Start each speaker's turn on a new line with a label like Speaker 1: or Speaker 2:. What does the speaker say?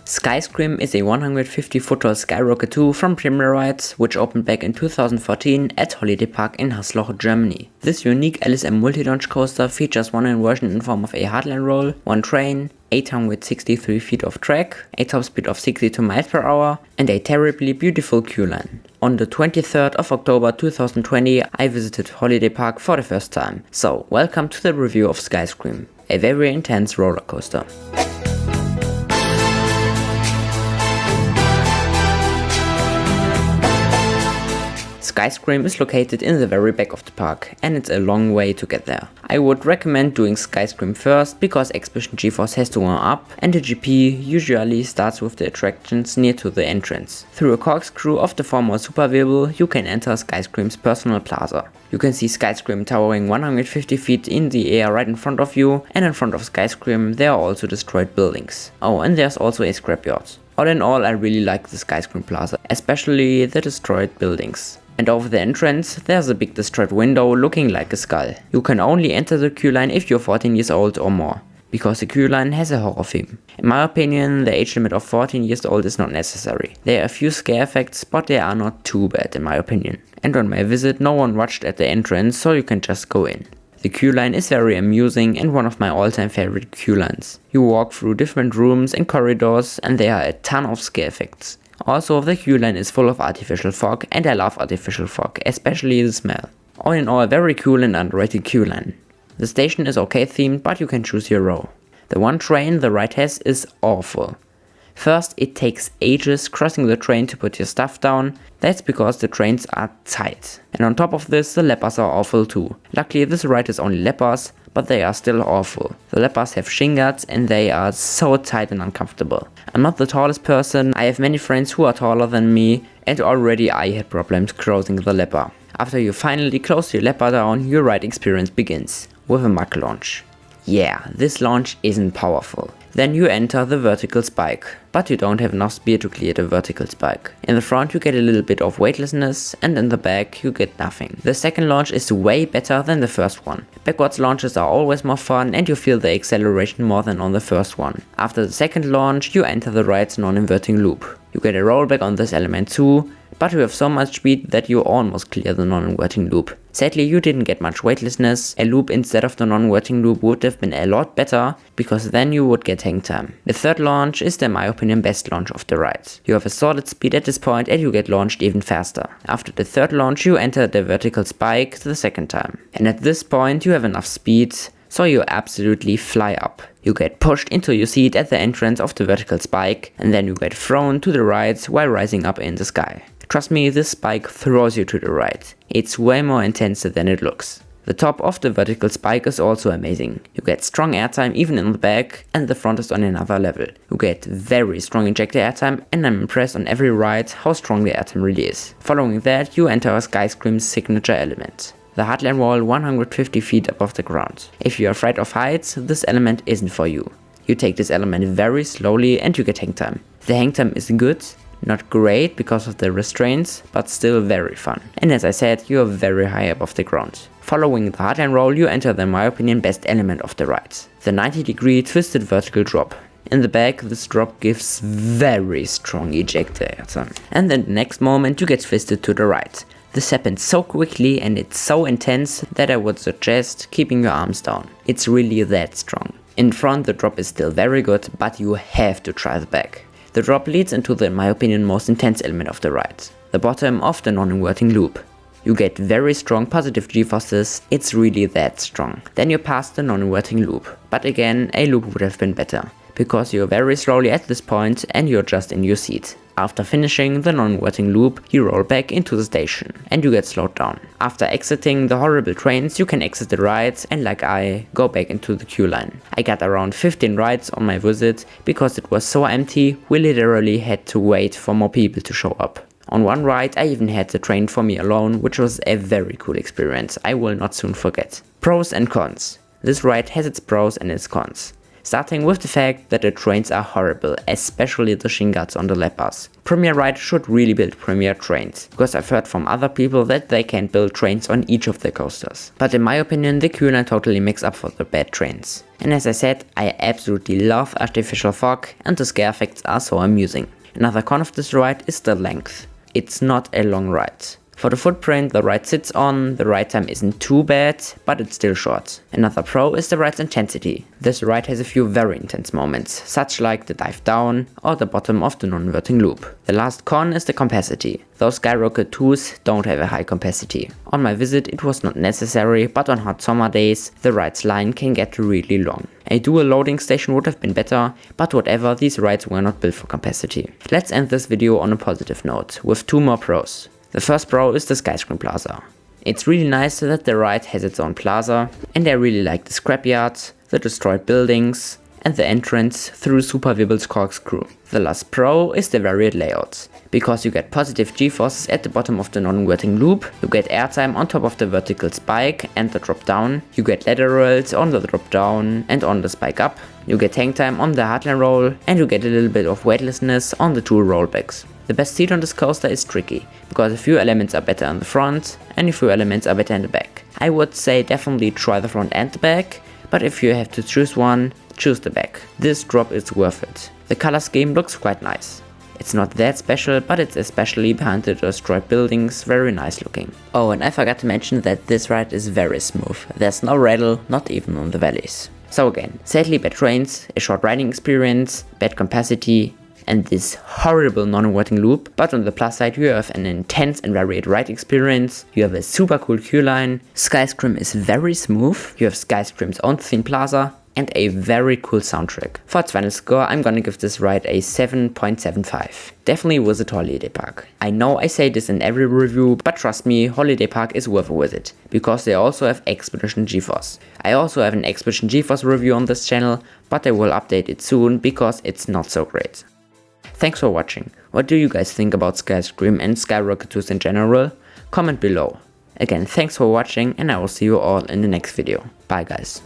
Speaker 1: Skyscream is a 150-foot tall skyrocket 2 from Premier Rides, which opened back in 2014 at Holidaypark in Hasloch, Germany. This unique LSM multi-launch coaster features one inversion in form of a hardline roll, one train, 863 feet of track, a top speed of 62 miles per hour, and a terribly beautiful queue line. On the 23rd of October 2020, I visited Holidaypark for the first time. So, welcome to the review of Skyscream, a very intense roller coaster. Skyscream is located in the very back of the park, and it's a long way to get there. I would recommend doing Skyscream first because exhibition G-force has to warm up, and the GP usually starts with the attractions near to the entrance. Through a corkscrew of the former Superwirbel, you can enter Skyscream's personal plaza. You can see Skyscream towering 150 feet in the air right in front of you, and in front of Skyscream there are also destroyed buildings. Oh, and there's also a scrapyard. All in all, I really like the Skyscream plaza, especially the destroyed buildings. And over the entrance, there's a big destroyed window looking like a skull. You can only enter the queue line if you're 14 years old or more, because the queue line has a horror theme. In my opinion, the age limit of 14 years old is not necessary. There are a few scare effects, but they are not too bad in my opinion. And on my visit, no one watched at the entrance, so you can just go in. The queue line is very amusing and one of my all-time favorite queue lines. You walk through different rooms and corridors, and there are a ton of scare effects. Also, the queue line is full of artificial fog, and I love artificial fog, especially the smell. All in all, a very cool and underrated queue line. The station is okay themed, but you can choose your row. The one train the ride has is awful. First, it takes ages crossing the train to put your stuff down. That's because the trains are tight. And on top of this, the lappers are awful too. Luckily, this ride is only lappers, but they are still awful. The lappers have shin guards and they are so tight and uncomfortable. I'm not the tallest person, I have many friends who are taller than me, and already I had problems closing the lapper. After you finally close your lapper down, your ride experience begins, with a mug launch. Yeah, this launch isn't powerful. Then you enter the vertical spike, but you don't have enough speed to clear the vertical spike. In the front you get a little bit of weightlessness, and in the back you get nothing. The second launch is way better than the first one. Backwards launches are always more fun and you feel the acceleration more than on the first one. After the second launch you enter the ride's non-inverting loop. You get a rollback on this element too, but you have so much speed that you almost clear the non-inverting loop. Sadly, you didn't get much weightlessness. A loop instead of the non-inverting loop would have been a lot better, because then you would get hang time. The third launch is in my opinion best launch of the ride. You have a solid speed at this point and you get launched even faster. After the third launch you enter the vertical spike the second time. And at this point you have enough speed, so you absolutely fly up. You get pushed into your seat at the entrance of the vertical spike, and then you get thrown to the right while rising up in the sky. Trust me, this spike throws you to the right. It's way more intense than it looks. The top of the vertical spike is also amazing. You get strong airtime even in the back, and the front is on another level. You get very strong ejector airtime, and I'm impressed on every ride how strong the airtime really is. Following that, you enter Skyscream's signature element, the hardline wall 150 feet above the ground. If you are afraid of heights, this element isn't for you. You take this element very slowly and you get hang time. The hang time is good. Not great because of the restraints, but still very fun. And as I said, you are very high above the ground. Following the hardline roll, you enter the, in my opinion, best element of the ride, the 90-degree twisted vertical drop. In the back, this drop gives very strong ejector airtime. And in the next moment, you get twisted to the right. This happens so quickly and it's so intense that I would suggest keeping your arms down. It's really that strong. In front, the drop is still very good, but you have to try the back. The drop leads into the, in my opinion, most intense element of the ride, the bottom of the non-inverting loop. You get very strong positive G-forces, it's really that strong. Then you pass the non-inverting loop, but again, a loop would have been better, because you're very slowly at this point and you're just in your seat. After finishing the non-inverting loop, you roll back into the station and you get slowed down. After exiting the horrible trains, you can exit the rides and, like I, go back into the queue line. I got around 15 rides on my visit because it was so empty, we literally had to wait for more people to show up. On one ride I even had the train for me alone, which was a very cool experience I will not soon forget. Pros and cons. This ride has its pros and its cons. starting with the fact that the trains are horrible, especially the shin guards on the lap bars. Premier Ride should really build premier trains, because I've heard from other people that they can build trains on each of their coasters. But in my opinion, the Q line totally makes up for the bad trains. And as I said, I absolutely love artificial fog, and the scare effects are so amusing. Another con of this ride is the length. It's not a long ride. For the footprint the ride sits on, the ride time isn't too bad, but it's still short. Another pro is the ride's intensity. This ride has a few very intense moments, such like the dive down or the bottom of the non-inverting loop. The last con is the capacity. Those Skyrocket 2s don't have a high capacity. On my visit it was not necessary, but on hot summer days the ride's line can get really long. A dual loading station would have been better, but whatever, these rides were not built for capacity. Let's end this video on a positive note, with 2 more pros. The first pro is the Skyscream Plaza. It's really nice that the ride has its own plaza, and I really like the scrapyards, the destroyed buildings, and the entrance through Super Wibble's corkscrew. The last pro is the varied layouts. Because you get positive G-forces at the bottom of the non-inverting loop, you get airtime on top of the vertical spike and the drop down, you get laterals on the drop down and on the spike up, you get hang time on the hardline roll, and you get a little bit of weightlessness on the 2 rollbacks. The best seat on this coaster is tricky, because a few elements are better in the front and a few elements are better in the back. I would say definitely try the front and the back, but if you have to choose one, choose the back. This drop is worth it. The color scheme looks quite nice. It's not that special, but it's especially behind the destroyed buildings very nice looking. Oh, and I forgot to mention that this ride is very smooth. There's no rattle, not even on the valleys. So again, sadly bad trains, a short riding experience, bad capacity, and this horrible non-inverting loop, but on the plus side you have an intense and varied ride experience, you have a super cool queue line, Skyscream is very smooth, you have Skyscream's own theme plaza, and a very cool soundtrack. For its final score, I'm gonna give this ride a 7.75. Definitely visit Holidaypark. I know I say this in every review, but trust me, Holidaypark is worth a visit, because they also have Expedition GeForce. I also have an Expedition GeForce review on this channel, but I will update it soon because it's not so great. Thanks for watching. What do you guys think about Skyscream and Skyrocket 2s in general? Comment below. Again, thanks for watching, and I will see you all in the next video. Bye guys.